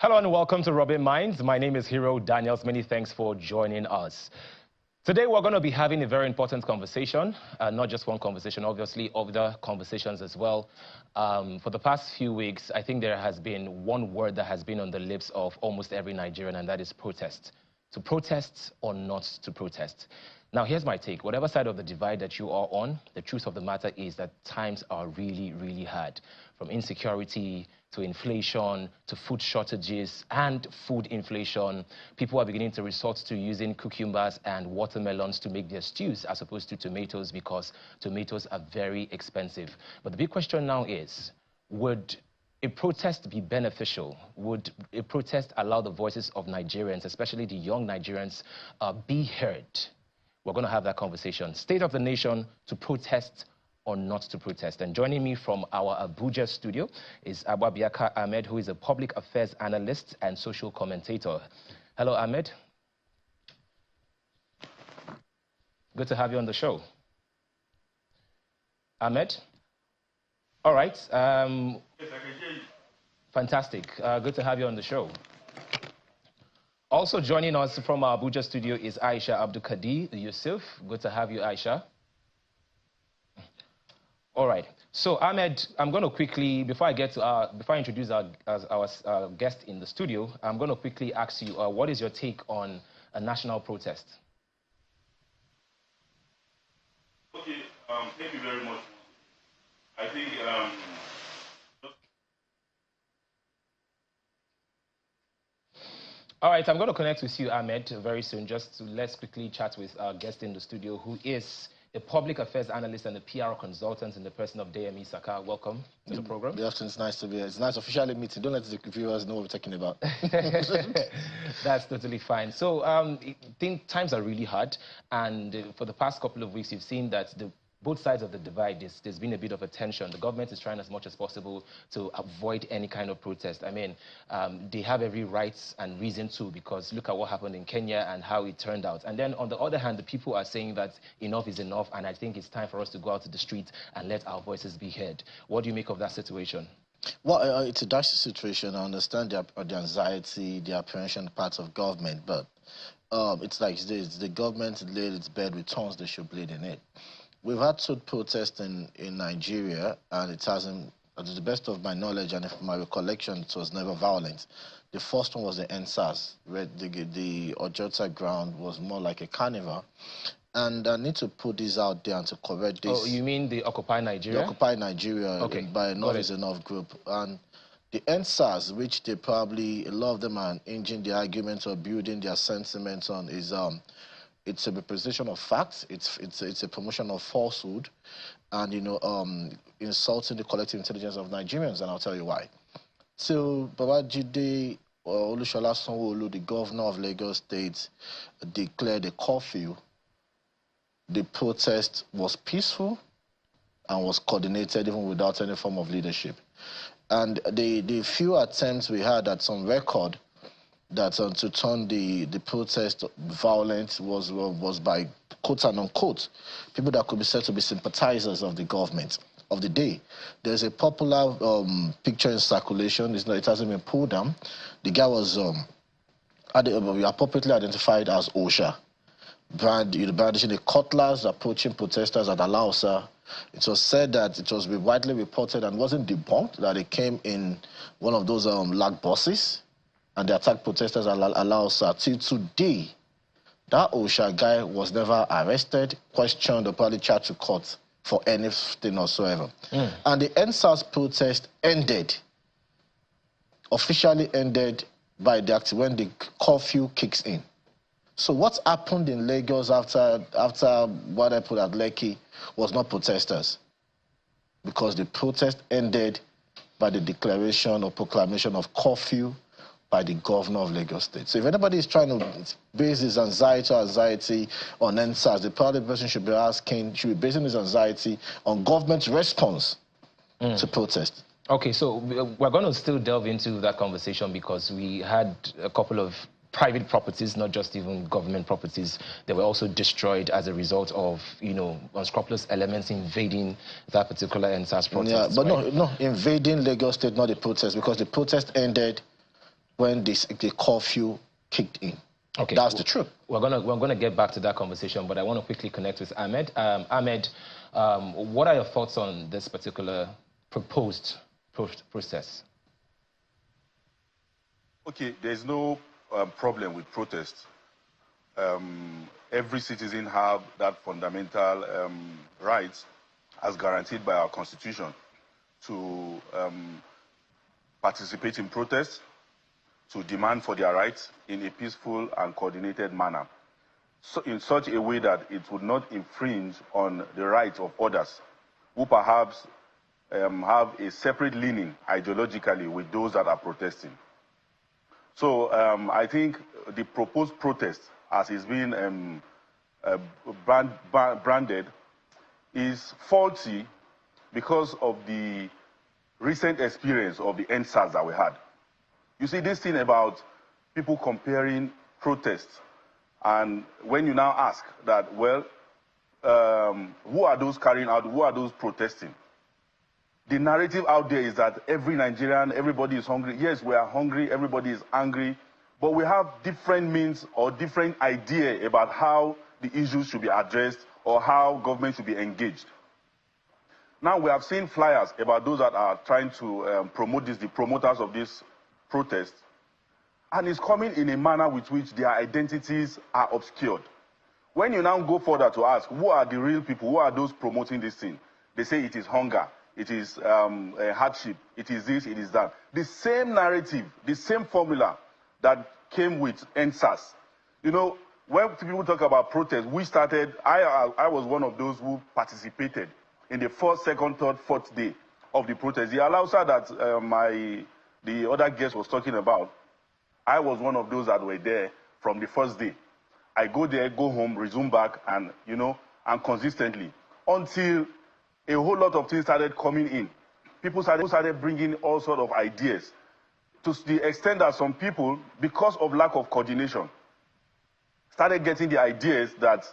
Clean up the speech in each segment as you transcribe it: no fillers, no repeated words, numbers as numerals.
Hello and welcome to Robin Minds. My name is Hero Daniels. Many thanks for joining us. Today we're going to be having a very important conversation, not just one conversation, obviously other conversations as well. For the past few weeks, I think there has been one word that has been on the lips of almost every Nigerian, and that is protest. To protest or not to protest. Now, here's my take. Whatever side of the divide that you are on, the truth of the matter is that times are really, really hard. From insecurity to inflation to food shortages and food inflation, people are beginning to resort to using cucumbers and watermelons to make their stews as opposed to tomatoes because tomatoes are very expensive. But the big question now is, would a protest be beneficial? Would a protest allow the voices of Nigerians, especially the young Nigerians, be heard? We're going to have that conversation. State of the nation, to protest or not to protest. And joining me from our Abuja studio is Ababiaka Ahmed, who is a public affairs analyst and social commentator. Hello, Ahmed. Good to have you on the show. Ahmed? All right. Yes, I can hear you. Fantastic. Good to have you on the show. Also joining us from our Abuja studio is Aisha Abdulkadir Yusuf. Good to have you, Aisha. All right. So, Ahmed, I'm going to quickly, before I introduce our guest in the studio, I'm going to quickly ask you, what is your take on a national protest? Okay, thank you very much. I think All right, I'm going to connect with you, Ahmed, very soon. Let's quickly chat with our guest in the studio, who is a public affairs analyst and a PR consultant in the person of DME Saka. Welcome to the program. Good afternoon. It's nice to be here. It's nice officially meeting. Don't let the viewers know what we're talking about. That's totally fine. So I think times are really hard, and for the past couple of weeks, you've seen that both sides of the divide, there's been a bit of a tension. The government is trying as much as possible to avoid any kind of protest. I mean, they have every right and reason to, because look at what happened in Kenya and how it turned out. And then on the other hand, the people are saying that enough is enough, and I think it's time for us to go out to the street and let our voices be heard. What do you make of that situation? Well, it's a dicey situation. I understand the anxiety, the apprehension part of government, but it's like this. The government laid its bed with thorns, they should bleed in it. We've had two protests in Nigeria, and it hasn't, to the best of my knowledge and my recollection, it was never violent. The first one was the NSAS, where the Ojota ground was more like a carnival. And I need to put this out there and to correct this. Oh, you mean the Occupy Nigeria? The Occupy Nigeria, okay, by Enough is Enough group. And the NSAS, which they probably, a lot of them are engaging the argument or building their sentiments on, is it's a representation of facts. It's a promotion of falsehood, and insulting the collective intelligence of Nigerians. And I'll tell you why. So Babajide Olusola Sanwo-Olu, the governor of Lagos State, declared a curfew. The protest was peaceful and was coordinated even without any form of leadership. And the few attempts we had at some record that to turn the protest violent was by quote and unquote people that could be said to be sympathizers of the government of the day. There's a popular picture in circulation. It hasn't been pulled down. The guy was appropriately identified as OSHA, brandishing the cutlass, approaching protesters at Alausa. It was said that it was widely reported and wasn't debunked that it came in one of those lag buses, and they attacked protesters at Alausa. Till today, that OSHA guy was never arrested, questioned, or probably charged to court for anything whatsoever. And the NSAS protest ended, officially ended by when the curfew kicks in. So what happened in Lagos after what I put at Lekki was not protesters, because the protest ended by the declaration or proclamation of curfew by the governor of Lagos State. So if anybody is trying to base his anxiety on NSAS, the probably person should be basing his anxiety on government's response to protest. Okay, so we're going to still delve into that conversation, because we had a couple of private properties, not just even government properties, that were also destroyed as a result of, unscrupulous elements invading that particular NSAS protest. Yeah, but right? no, invading Lagos State, not the protest, because the protest ended when the curfew kicked in. Okay, That's the truth. We're gonna get back to that conversation, but I want to quickly connect with Ahmed. Ahmed, what are your thoughts on this particular proposed process? Okay, there's no problem with protest. Every citizen have that fundamental right, as guaranteed by our constitution, to participate in protest, to demand for their rights in a peaceful and coordinated manner, so in such a way that it would not infringe on the rights of others who perhaps have a separate leaning ideologically with those that are protesting. So I think the proposed protest, as it's been branded, is faulty because of the recent experience of the NSAS that we had. You see, this thing about people comparing protests, and when you now ask that, well, who are those carrying out, who are those protesting? The narrative out there is that every Nigerian, everybody is hungry. Yes, we are hungry, everybody is angry, but we have different means or different idea about how the issues should be addressed or how government should be engaged. Now we have seen flyers about those that are trying to promote this, the promoters of this protest, and it's coming in a manner with which their identities are obscured. When you now go further to ask, who are the real people, who are those promoting this thing? They say it is hunger, it is hardship, it is this, it is that. The same narrative, the same formula that came with NSAS. You know, when people talk about protest, we started, I was one of those who participated in the first, second, third, fourth day of the protest. The Alausa that the other guest was talking about, I was one of those that were there from the first day. I go there, go home, resume back, and, you know, and consistently, until a whole lot of things started coming in. People started bringing all sorts of ideas, to the extent that some people, because of lack of coordination, started getting the ideas that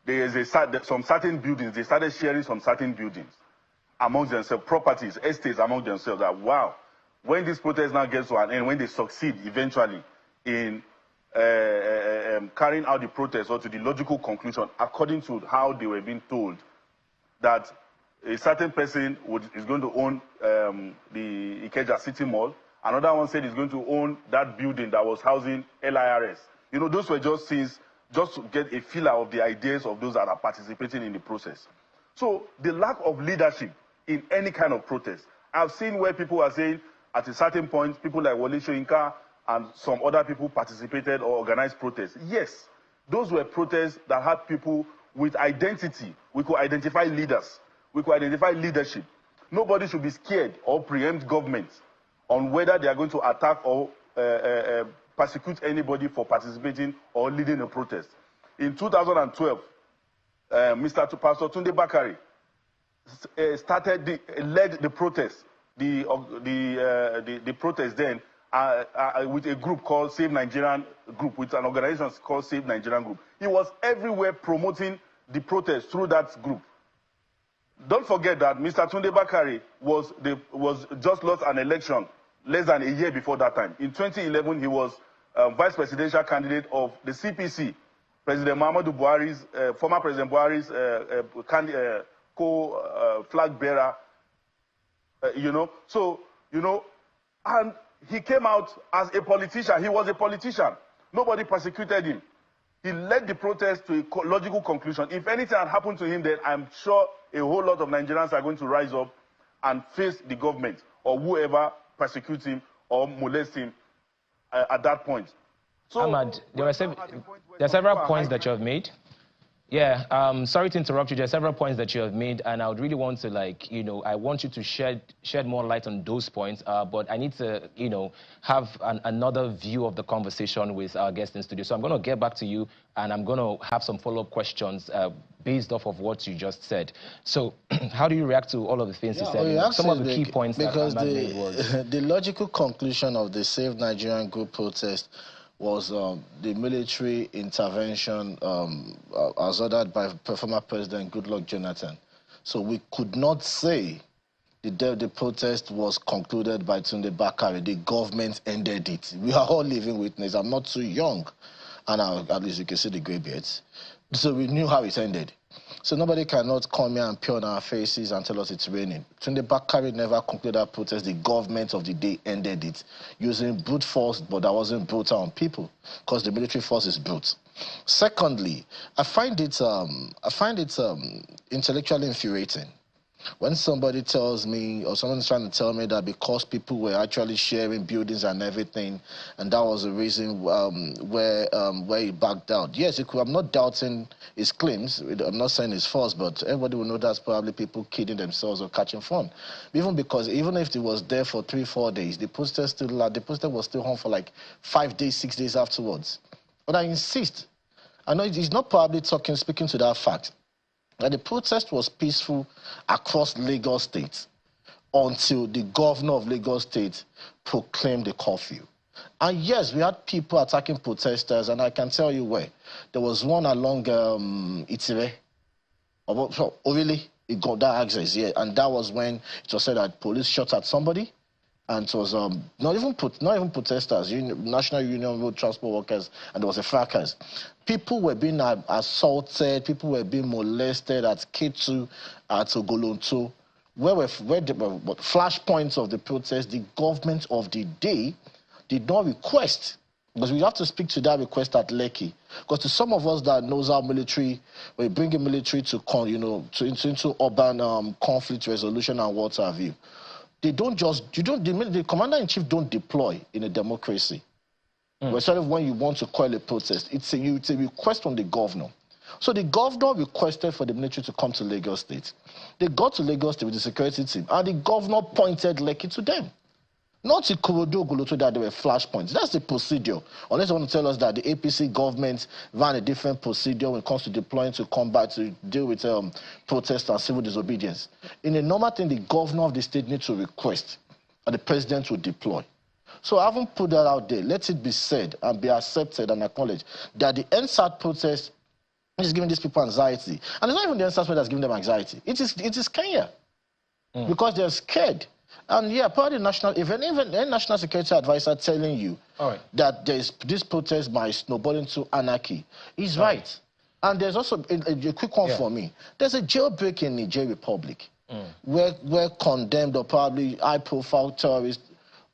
there is some certain buildings, they started sharing some certain buildings amongst themselves, properties, estates among themselves, that, wow, when this protest now gets to an end, when they succeed eventually in carrying out the protest, or to the logical conclusion, according to how they were being told, that a certain person is going to own the Ikeja City Mall, another one said he's going to own that building that was housing LIRS. You know, those were just things, just to get a feeler of the ideas of those that are participating in the process. So the lack of leadership in any kind of protest, I've seen where people are saying, at a certain point, people like Wole Soyinka and some other people participated or organized protests. Yes, those were protests that had people with identity. We could identify leaders. We could identify leadership. Nobody should be scared or preempt government on whether they are going to attack or persecute anybody for participating or leading a protest. In 2012, Pastor Tunde Bakare led the protest, the protest then, with a group called Save Nigerian Group, with an organization called Save Nigerian Group. He was everywhere promoting the protest through that group. Don't forget that Mr. Tunde Bakare was just lost an election less than a year before that time. In 2011, he was vice presidential candidate of the CPC, President Muhammadu Buhari's, former President Buhari's co-flag bearer, you know. So, you know, and he came out as a politician. He was a politician. Nobody persecuted him. He led the protest to a logical conclusion. If anything had happened to him, then I'm sure a whole lot of Nigerians are going to rise up and face the government or whoever persecutes him or molests him at that point. So, Ahmad, there are several points that you have made. Yeah, sorry to interrupt you. There are several points that you have made, and I would really want to, like, you know, I want you to shed more light on those points, but I need to, you know, have another view of the conversation with our guest in studio. So I'm going to get back to you, and I'm going to have some follow-up questions based off of what you just said. So how do you react to all of the things you said? Some of the key points that Ahmad made was... the logical conclusion of the Save Nigerian Group protest was the military intervention as ordered by former President Goodluck Jonathan. So we could not say the protest was concluded by Tunde Bakare. The government ended it. We are all living witness. I'm not too young, and at least you can see the grey beards. So we knew how it ended. So nobody cannot come here and peer on our faces and tell us it's raining. Tunde Bakare never concluded that protest. The government of the day ended it using brute force, but that wasn't brutal on people because the military force is brute. Secondly, I find it intellectually infuriating when somebody tells me, or someone's trying to tell me that because people were actually sharing buildings and everything, and that was the reason where he backed out. Yes, I'm not doubting his claims. I'm not saying it's false, but everybody will know that's probably people kidding themselves or catching fun. Even if it was there for 3-4 days, the poster was still home for like 5 days, 6 days afterwards. But I insist, I know he's not probably speaking to that fact, that the protest was peaceful across Lagos State until the governor of Lagos State proclaimed the curfew. And yes, we had people attacking protesters, and I can tell you where. There was one along Itire. Oh, really? It got that access, yeah. And that was when it was said that police shot at somebody. And it was not even protesters, National Union Road Transport Workers, and there was a fracas. People were being assaulted, people were being molested at K2, at Ogolonto. Where the flashpoints of the protest, the government of the day did not request, because we have to speak to that request at Lekki. Because to some of us that knows our military, we bring a military to into urban conflict resolution and what have you. The commander-in-chief don't deploy in a democracy. Especially when you want to quell a protest. It's a request from the governor. So the governor requested for the military to come to Lagos State. They got to Lagos State with the security team, and the governor pointed Lekki to them. Not to Kurodo Gulutu that there were flashpoints. That's the procedure. Unless you want to tell us that the APC government ran a different procedure when it comes to deploying to combat, to deal with protest and civil disobedience. In a normal thing, the governor of the state needs to request, and the president will deploy. So I haven't put that out there. Let it be said and be accepted and acknowledged that the NSAT protest is giving these people anxiety. And it's not even the NSAT that's giving them anxiety. It is Kenya. Because they're scared. And yeah, probably if any national security advisor telling you that this protest might snowball into anarchy, he's right. And there's also a quick one for me. There's a jailbreak in Niger Republic where condemned or probably high-profile terrorists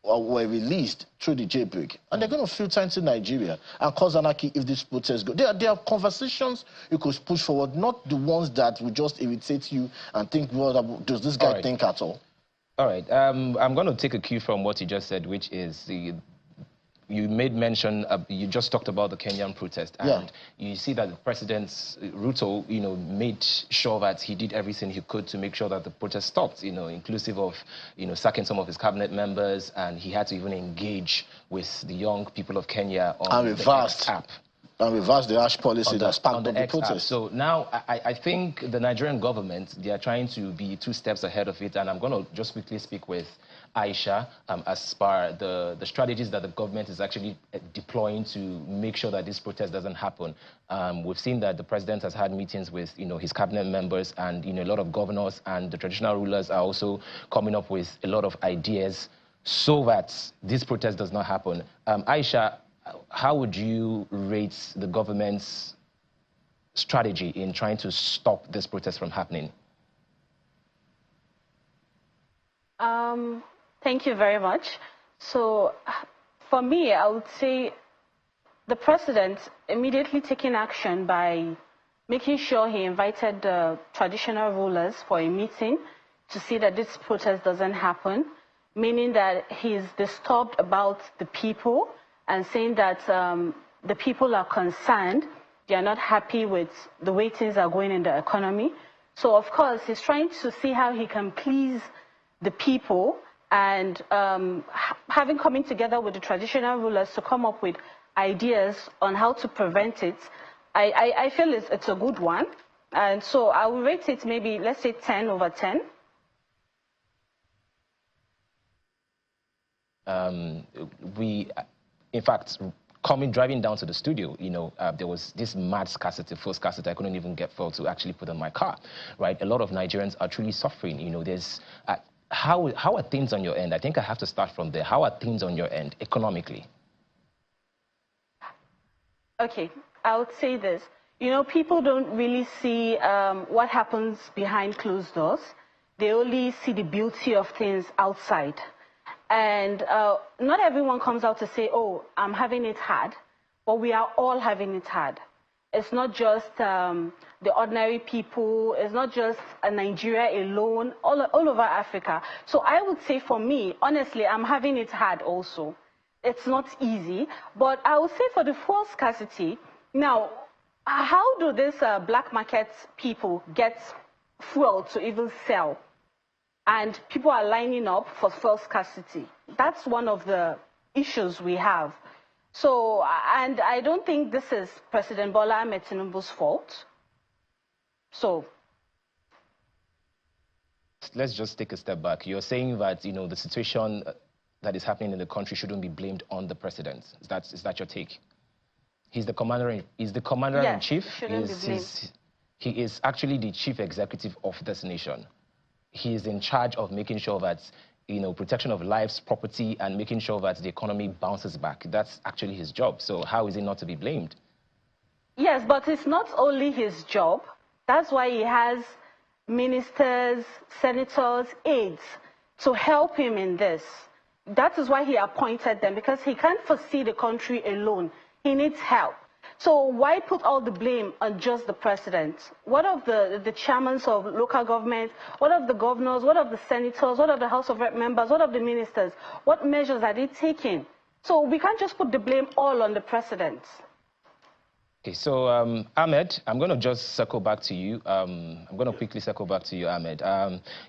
were released through the jailbreak. And they're going to filter into Nigeria and cause anarchy if this protest goes. There are conversations you could push forward, not the ones that will just irritate you and think, well, does this guy think at all? All right. I'm going to take a cue from what you just said, which is you made mention, you just talked about the Kenyan protest, and you see that the President Ruto, made sure that he did everything he could to make sure that the protest stopped, inclusive of, sacking some of his cabinet members, and he had to even engage with the young people of Kenya on the X app. And reverse the harsh policy that sparked the protest. So now I think the Nigerian government, they are trying to be 2 steps ahead of it, and I'm going to just quickly speak with Aisha as far the strategies that the government is actually deploying to make sure that this protest doesn't happen. We've seen that the president has had meetings with his cabinet members, and a lot of governors and the traditional rulers are also coming up with a lot of ideas so that this protest does not happen. Aisha, how would you rate the government's strategy in trying to stop this protest from happening? Thank you very much. So, for me, I would say the president immediately taking action by making sure he invited the traditional rulers for a meeting to see that this protest doesn't happen, meaning that he's disturbed about the people and saying that the people are concerned, they are not happy with the way things are going in the economy. So, of course, he's trying to see how he can please the people, and having coming together with the traditional rulers to come up with ideas on how to prevent it, I feel it's a good one. And so I will rate it maybe, let's say 10 over 10. In fact, driving down to the studio, there was this mad scarcity, fuel scarcity. I couldn't even get fuel to actually put in my car, right? A lot of Nigerians are truly suffering. how are things on your end? I think I have to start from there. How are things on your end economically? Okay, I would say this. You know, people don't really see what happens behind closed doors. They only see the beauty of things outside. And not everyone comes out to say, oh, I'm having it hard, but we are all having it hard. It's not just the ordinary people. It's not just Nigeria alone, all over Africa. So I would say for me, honestly, I'm having it hard also. It's not easy, but I would say for the fuel scarcity, now, how do these black market people get fuel to even sell? And people are lining up for fuel scarcity. That's one of the issues we have. So, and I don't think this is President Bola Ahmed Tinubu's fault. So, let's just take a step back. You're saying that, you know, the situation that is happening in the country shouldn't be blamed on the president. Is that your take? He's the commander-in-chief. He is actually the chief executive of this nation. He is in charge of making sure that, you know, protection of lives, property, and making sure that the economy bounces back. That's actually his job. So how is he not to be blamed? Yes, but it's not only his job. That's why he has ministers, senators, aides to help him in this. That is why he appointed them, because he can't foresee the country alone. He needs help. So why put all the blame on just the president? What of the chairmen of local government? What of the governors? What of the senators? What of the House of Rep members? What of the ministers? What measures are they taking? So we can't just put the blame all on the president. Okay, so Ahmed, I'm going to just circle back to you. I'm going to quickly circle back to you, Ahmed.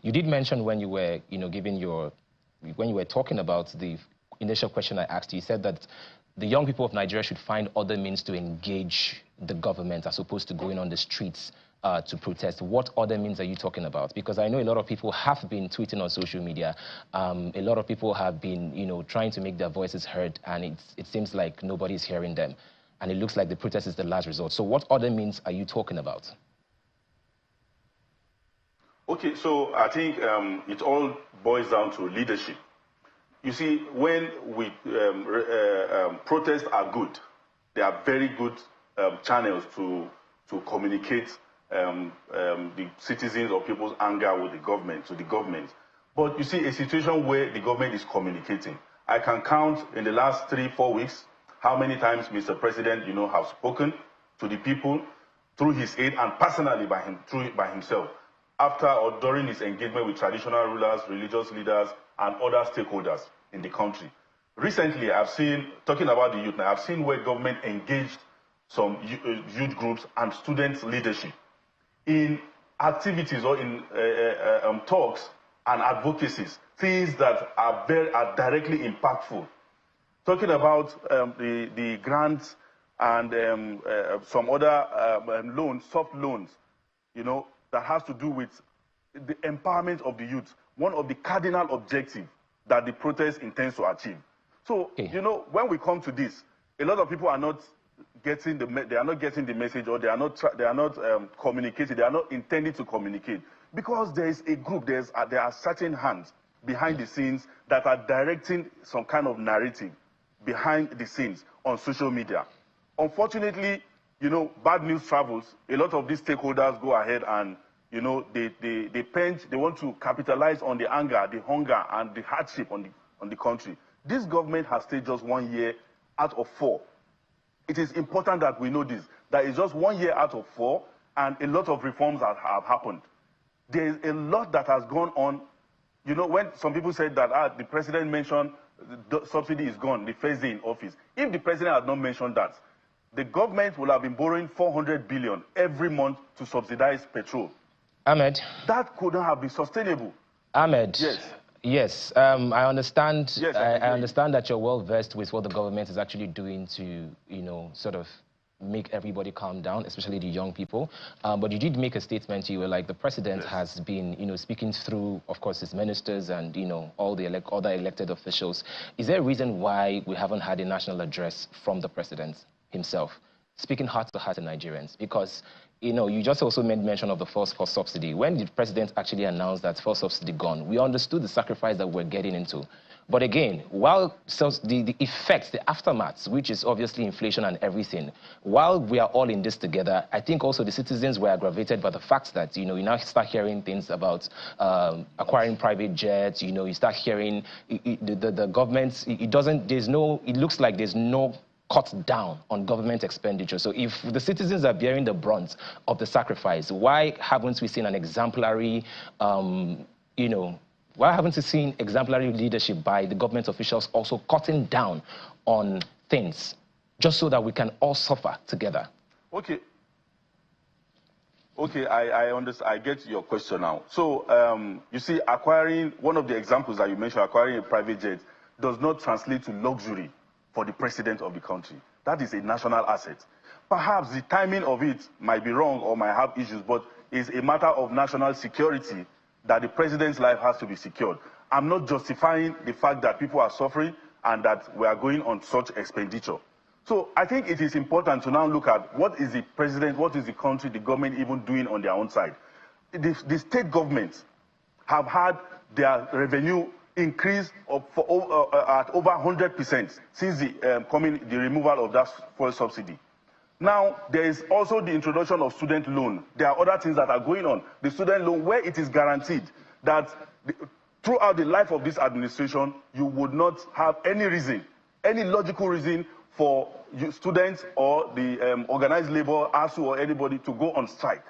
You did mention when you were, you know, when you were talking about the initial question I asked you, you said that the young people of Nigeria should find other means to engage the government as opposed to going on the streets to protest. What other means are you talking about? Because I know a lot of people have been tweeting on social media. A lot of people have been, you know, trying to make their voices heard, and it seems like nobody's hearing them. And it looks like the protest is the last resort. So what other means are you talking about? Okay, so I think it all boils down to leadership. You see, when we protests are good, they are very good channels to communicate the citizens or people's anger with the government, to the government. But you see, a situation where the government is communicating. I can count in the last 3-4 weeks how many times Mr. President, you know, has spoken to the people through his aide and personally by himself, after or during his engagement with traditional rulers, religious leaders, and other stakeholders in the country. Recently, I've seen, talking about the youth now, I've seen where government engaged some youth groups and student leadership in activities or in talks and advocacies, things that are directly impactful. Talking about the grants and some other loans, soft loans, you know, that has to do with the empowerment of the youth, one of the cardinal objectives that the protest intends to achieve. So, you know, when we come to this, a lot of people are not getting the message, or they are not communicating, they are not intending to communicate, because there is a group, there are certain hands behind the scenes that are directing some kind of narrative behind the scenes on social media. Unfortunately, you know, bad news travels. A lot of these stakeholders go ahead and, you know, they want to capitalize on the anger, the hunger, and the hardship on the country. This government has stayed just 1 year out of 4. It is important that we know this, that it's just 1 year out of 4, and a lot of reforms have happened. There is a lot that has gone on. You know, when some people said that the president mentioned the subsidy is gone the first day in office. If the president had not mentioned that, the government will have been borrowing 400 billion every month to subsidize petrol. Ahmed. That couldn't have been sustainable. Ahmed. Yes. Yes, I understand. Yes, I understand that you're well versed with what the government is actually doing to, you know, sort of make everybody calm down, especially the young people. But you did make a statement. You were like, the president has been, you know, speaking through, of course, his ministers and, you know, all the other elected officials. Is there a reason why we haven't had a national address from the president himself? speaking heart to heart to Nigerians? Because, you know, you just also made mention of the fuel subsidy. When the president actually announced that fuel subsidy gone, we understood the sacrifice that we're getting into. But again, while the effects, the aftermaths, which is obviously inflation and everything, while we are all in this together, I think also the citizens were aggravated by the fact that, you know, you now start hearing things about acquiring private jets, you know, you start hearing the government, it looks like there's no cut down on government expenditure. So if the citizens are bearing the brunt of the sacrifice, why haven't we seen an exemplary, you know, why haven't we seen exemplary leadership by the government officials also cutting down on things just so that we can all suffer together? Okay. Okay, I understand. I get your question now. So, you see, one of the examples that you mentioned, acquiring a private jet, does not translate to luxury for the president of the country. That is a national asset. Perhaps the timing of it might be wrong or might have issues, but it's a matter of national security that the president's life has to be secured. I'm not justifying the fact that people are suffering and that we are going on such expenditure. So I think it is important to now look at what is the president, what is the country, the government even doing on their own side. The state governments have had their revenue increase at over 100% since the removal of that fuel subsidy. Now, there is also the introduction of student loan. There are other things that are going on. The student loan, where it is guaranteed that throughout the life of this administration, you would not have any reason, any logical reason for students or the organized labor, ASU or anybody to go on strike,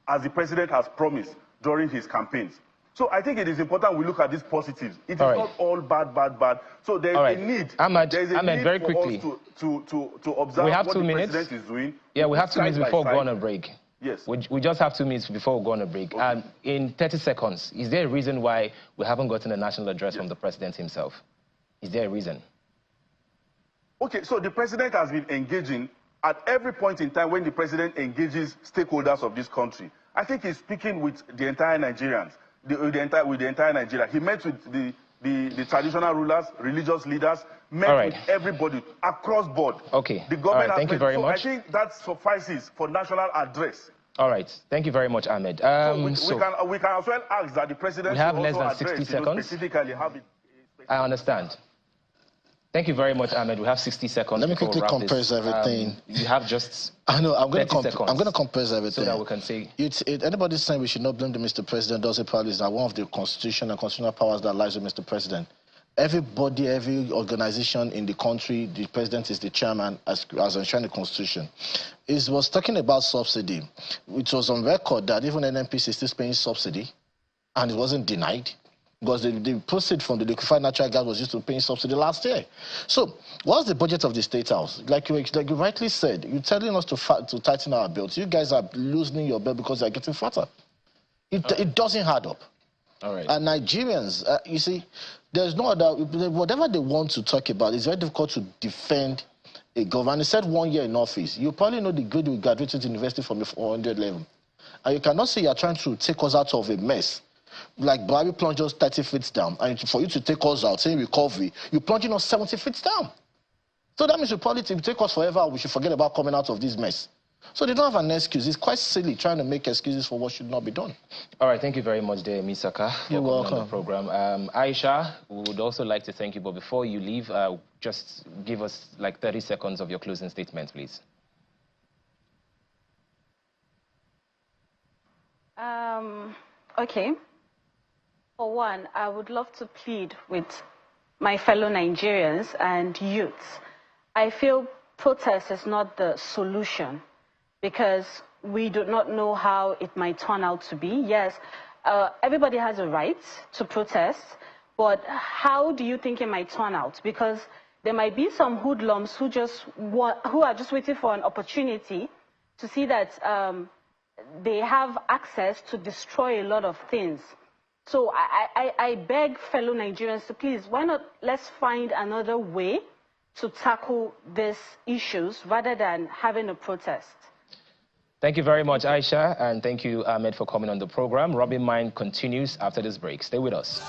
as the president has promised during his campaigns. So I think it is important we look at these positives. It is not all bad. So there is a need. Ahmed, very for quickly. us to observe what the president is doing. Yeah, we have 2 minutes before we go on a break. Yes. We just have 2 minutes before we go on a break. Okay. In 30 seconds, is there a reason why we haven't gotten a national address from the president himself? Is there a reason? Okay, so the president has been engaging at every point in time when the president engages stakeholders of this country. I think he's speaking with the entire Nigerians. With the entire Nigeria. He met with the traditional rulers, religious leaders, met with everybody across board. Okay. The government thank you very much. I think that suffices for national address. All right. Thank you very much, Ahmed. We can as well ask that the president we have should less also than 60 address, seconds. Specifically have it. I understand. Thank you very much, Ahmed. We have 60 seconds. Let me quickly compress everything. You have just I know. I'm going to compress everything. So that we can say. Anybody saying we should not blame the Mr. President does it probably is that one of the constitution and constitutional powers that lies with Mr. President. Everybody, every organization in the country, the president is the chairman as enshrined in the constitution. It was talking about subsidy. It was on record that even NNPC is still paying subsidy, and it wasn't denied. Because the proceeds from the liquefied natural gas was used to pay subsidy last year. So, what's the budget of the State House? Like you rightly said, you're telling us to tighten our belts. You guys are loosening your belt because they're getting fatter. It doesn't add up. All right. And Nigerians, you see, there's no other, whatever they want to talk about, it's very difficult to defend a government. He said 1 year in office. You probably know the grade we graduated university from the 400 level. And you cannot say you're trying to take us out of a mess. Like Barry plunged us 30 feet down, and for you to take us out, saying recovery, you're plunging us 70 feet down. So that means you probably take us forever, we should forget about coming out of this mess. So they don't have an excuse. It's quite silly trying to make excuses for what should not be done. All right, thank you very much, dear Misaka, for You're welcome. On the program. Aisha, we would also like to thank you, but before you leave, just give us like 30 seconds of your closing statement, please. Okay. For one, I would love to plead with my fellow Nigerians and youths. I feel protest is not the solution because we do not know how it might turn out to be. Yes, everybody has a right to protest, but how do you think it might turn out? Because there might be some hoodlums who are just waiting for an opportunity to see that they have access to destroy a lot of things. So I beg fellow Nigerians to please, why not let's find another way to tackle these issues rather than having a protest. Thank you very much, Aisha, and thank you, Ahmed, for coming on the program. Robin Mind continues after this break. Stay with us.